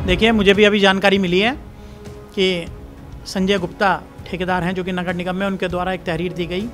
देखिए, मुझे भी अभी जानकारी मिली है कि संजय गुप्ता ठेकेदार हैं जो कि नगर निगम में, उनके द्वारा एक तहरीर दी गई।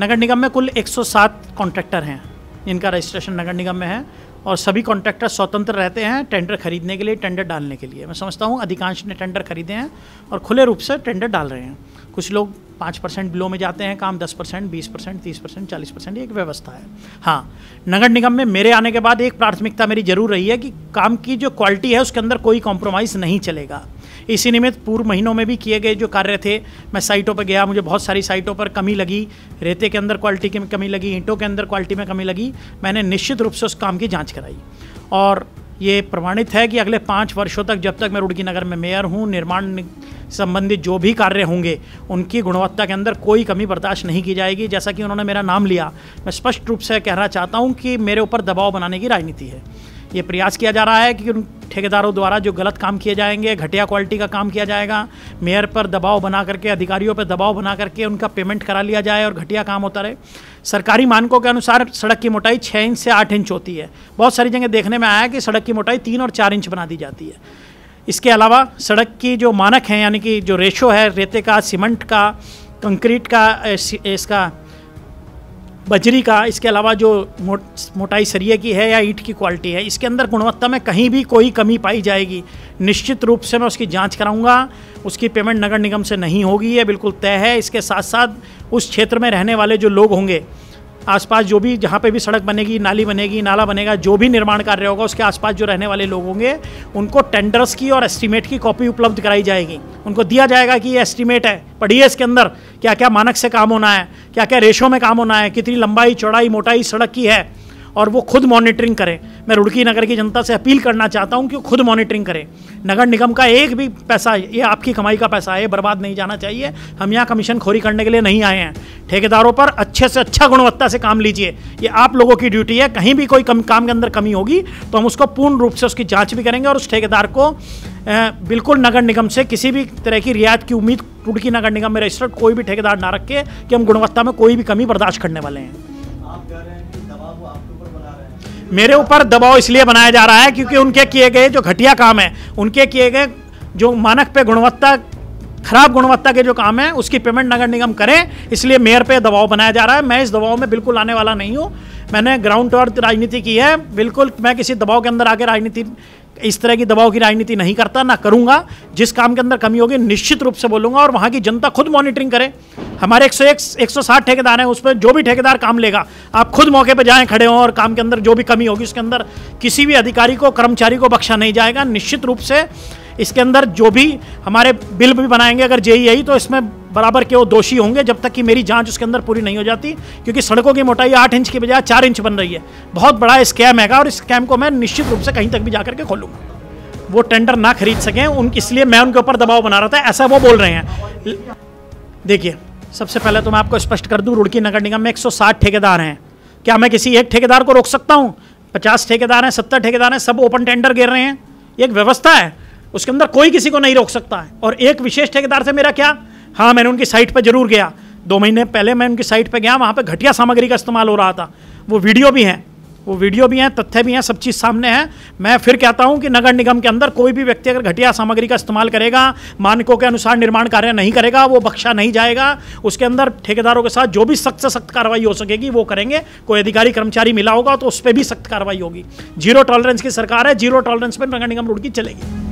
नगर निगम में कुल 107 कॉन्ट्रैक्टर हैं जिनका रजिस्ट्रेशन नगर निगम में है और सभी कॉन्ट्रैक्टर स्वतंत्र रहते हैं टेंडर खरीदने के लिए, टेंडर डालने के लिए। मैं समझता हूँ अधिकांश ने टेंडर खरीदे हैं और खुले रूप से टेंडर डाल रहे हैं। कुछ लोग 5% बिलो में जाते हैं काम, 10%, 20%, 30%, 40%, ये एक व्यवस्था है। हाँ, नगर निगम में मेरे आने के बाद एक प्राथमिकता मेरी जरूर रही है कि काम की जो क्वालिटी है उसके अंदर कोई कॉम्प्रोमाइज़ नहीं चलेगा। इसी निमित्त पूर्व महीनों में भी किए गए जो कार्य थे, मैं साइटों पर गया, मुझे बहुत सारी साइटों पर कमी लगी, रेते के अंदर क्वालिटी की कमी लगी, ईंटों के अंदर क्वालिटी में कमी लगी। मैंने निश्चित रूप से उस काम की जाँच कराई और ये प्रमाणित है कि अगले 5 वर्षों तक, जब तक मैं रुड़की नगर में मेयर हूँ, निर्माण संबंधित जो भी कार्य होंगे उनकी गुणवत्ता के अंदर कोई कमी बर्दाश्त नहीं की जाएगी। जैसा कि उन्होंने मेरा नाम लिया, मैं स्पष्ट रूप से कहना चाहता हूँ कि मेरे ऊपर दबाव बनाने की राजनीति है। ये प्रयास किया जा रहा है कि उन ठेकेदारों द्वारा जो गलत काम किए जाएंगे, घटिया क्वालिटी का काम किया जाएगा, मेयर पर दबाव बना करके, अधिकारियों पर दबाव बना करके उनका पेमेंट करा लिया जाए और घटिया काम होता रहे। सरकारी मानकों के अनुसार सड़क की मोटाई 6 इंच से 8 इंच होती है। बहुत सारी जगह देखने में आया है कि सड़क की मोटाई 3 और 4 इंच बना दी जाती है। इसके अलावा सड़क की जो मानक हैं, यानी कि जो रेशो है रेते का, सीमेंट का, कंक्रीट का, इसका बजरी का, इसके अलावा जो मोटाई सरिये की है या ईंट की क्वालिटी है, इसके अंदर गुणवत्ता में कहीं भी कोई कमी पाई जाएगी, निश्चित रूप से मैं उसकी जांच कराऊंगा। उसकी पेमेंट नगर निगम से नहीं होगी, ये बिल्कुल तय है। इसके साथ साथ उस क्षेत्र में रहने वाले जो लोग होंगे, आसपास जो भी, जहाँ पे भी सड़क बनेगी, नाली बनेगी, नाला बनेगा, जो भी निर्माण कार्य होगा, उसके आसपास जो रहने वाले लोग होंगे, उनको टेंडर्स की और एस्टीमेट की कॉपी उपलब्ध कराई जाएगी। उनको दिया जाएगा कि ये एस्टीमेट है, पढ़िए इसके अंदर क्या क्या मानक से काम होना है, क्या क्या रेशो में काम होना है, कितनी लंबाई, चौड़ाई, मोटाई सड़क की है, और वो खुद मॉनिटरिंग करें। मैं रुड़की नगर की जनता से अपील करना चाहता हूं कि वो खुद मॉनिटरिंग करें। नगर निगम का एक भी पैसा, ये आपकी कमाई का पैसा है, बर्बाद नहीं जाना चाहिए। हम यहाँ कमीशन खोरी करने के लिए नहीं आए हैं। ठेकेदारों पर अच्छे से अच्छा गुणवत्ता से काम लीजिए, ये आप लोगों की ड्यूटी है। कहीं भी कोई काम के अंदर कमी होगी तो हम उसको पूर्ण रूप से उसकी जाँच भी करेंगे और उस ठेकेदार को बिल्कुल नगर निगम से किसी भी तरह की रियायत की उम्मीद रुड़की नगर निगम में रजिस्टर्ड कोई भी ठेकेदार ना रखे कि हम गुणवत्ता में कोई भी कमी बर्दाश्त करने वाले हैं। मेरे ऊपर दबाव इसलिए बनाया जा रहा है क्योंकि उनके किए गए जो घटिया काम है, उनके किए गए जो मानक पे गुणवत्ता, खराब गुणवत्ता के जो काम है, उसकी पेमेंट नगर निगम करें, इसलिए मेयर पे दबाव बनाया जा रहा है। मैं इस दबाव में बिल्कुल आने वाला नहीं हूँ। मैंने ग्राउंड अर्थ राजनीति की है, बिल्कुल मैं किसी दबाव के अंदर आके राजनीति, इस तरह की दबाव की राजनीति नहीं करता, ना करूंगा। जिस काम के अंदर कमी होगी निश्चित रूप से बोलूंगा और वहाँ की जनता खुद मॉनिटरिंग करे। हमारे 160 ठेकेदार हैं, उसमें जो भी ठेकेदार काम लेगा, आप खुद मौके पर जाएं, खड़े हों, और काम के अंदर जो भी कमी होगी उसके अंदर किसी भी अधिकारी को, कर्मचारी को बख्शा नहीं जाएगा। निश्चित रूप से इसके अंदर जो भी हमारे बिल भी बनाएंगे अगर जेईई, तो इसमें बराबर के वो दोषी होंगे जब तक कि मेरी जांच उसके अंदर पूरी नहीं हो जाती। क्योंकि सड़कों की मोटाई 8 इंच की बजाय 4 इंच बन रही है। बहुत बड़ा स्कैम है और इस स्कैम को मैं निश्चित रूप से कहीं तक भी जाकर के खोलूंगा। वो टेंडर ना खरीद सकें इसलिए मैं उनके ऊपर दबाव बना रहा था, ऐसा वो बोल रहे हैं। देखिए, सबसे पहले तो मैं आपको स्पष्ट कर दूं, रुड़की नगर निगम में 160 ठेकेदार हैं। क्या मैं किसी एक ठेकेदार को रोक सकता हूं? 50 ठेकेदार हैं, 70 ठेकेदार हैं, सब ओपन टेंडर गिर रहे हैं। ये एक व्यवस्था है, उसके अंदर कोई किसी को नहीं रोक सकता है। और एक विशेष ठेकेदार से मेरा क्या, हाँ, मैंने उनकी साइट पर जरूर गया। 2 महीने पहले मैं उनकी साइट पर गया, वहाँ पर घटिया सामग्री का इस्तेमाल हो रहा था। वो वीडियो भी हैं, तथ्य भी हैं, सब चीज़ सामने है। मैं फिर कहता हूं कि नगर निगम के अंदर कोई भी व्यक्ति अगर घटिया सामग्री का इस्तेमाल करेगा, मानकों के अनुसार निर्माण कार्य नहीं करेगा, वो बख्शा नहीं जाएगा। उसके अंदर ठेकेदारों के साथ जो भी सख्त से सख्त कार्रवाई हो सकेगी वो करेंगे। कोई अधिकारी कर्मचारी मिला होगा तो उस पर भी सख्त कार्रवाई होगी। जीरो टॉलरेंस की सरकार है, जीरो टॉलरेंस पर नगर निगम रुड़की चलेगी।